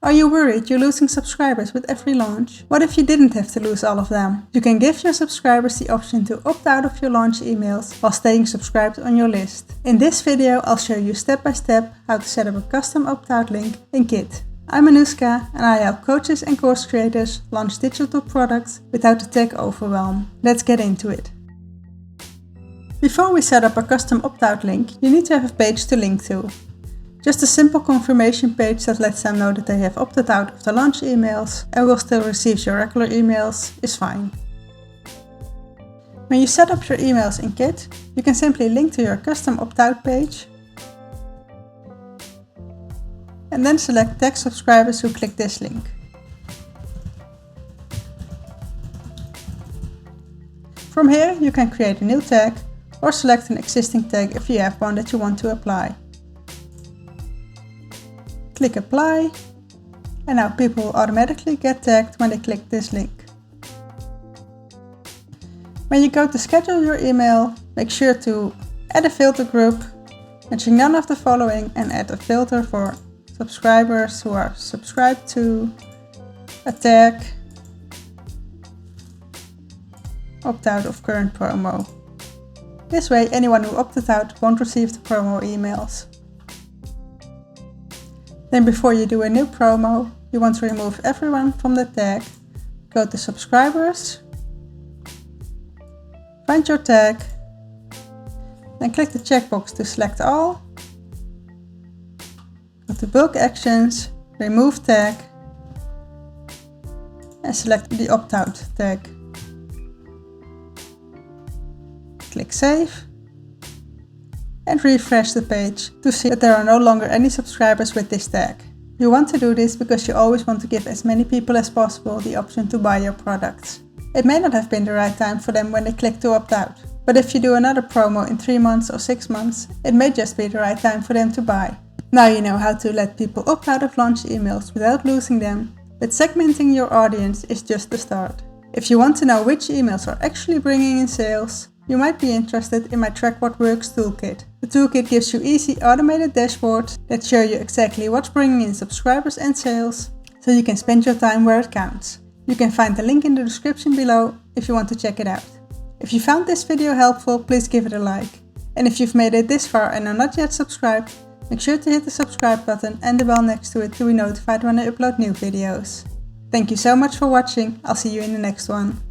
Are you worried you're losing subscribers with every launch? What if you didn't have to lose all of them? You can give your subscribers the option to opt out of your launch emails while staying subscribed on your list. In this video, I'll show you step by step how to set up a custom opt-out link in Kit. I'm Anushka and I help coaches and course creators launch digital products without the tech overwhelm. Let's get into it. Before we set up a custom opt-out link, you need to have a page to link to. Just a simple confirmation page that lets them know that they have opted out of the launch emails and will still receive your regular emails is fine. When you set up your emails in Kit, you can simply link to your custom opt-out page and then select tag subscribers who click this link. From here you can create a new tag or select an existing tag if you have one that you want to apply. Click apply and now people will automatically get tagged when they click this link. When you go to schedule your email, make sure to add a filter group, mention none of the following and add a filter for subscribers who are subscribed to a tag, opt out of current promo. This way anyone who opted out won't receive the promo emails. Then before you do a new promo, you want to remove everyone from the tag. Go to subscribers, find your tag, then click the checkbox to select all. Go to bulk actions, remove tag and select the opt-out tag. Click save and refresh the page to see that there are no longer any subscribers with this tag. You want to do this because you always want to give as many people as possible the option to buy your products. It may not have been the right time for them when they click to opt out, but if you do another promo in 3 months or 6 months, it may just be the right time for them to buy. Now you know how to let people opt out of launch emails without losing them, but segmenting your audience is just the start. If you want to know which emails are actually bringing in sales, you might be interested in my Track What Works toolkit. The toolkit gives you easy automated dashboards that show you exactly what's bringing in subscribers and sales, so you can spend your time where it counts. You can find the link in the description below if you want to check it out. If you found this video helpful, please give it a like. And if you've made it this far and are not yet subscribed, make sure to hit the subscribe button and the bell next to it to be notified when I upload new videos. Thank you so much for watching. I'll see you in the next one.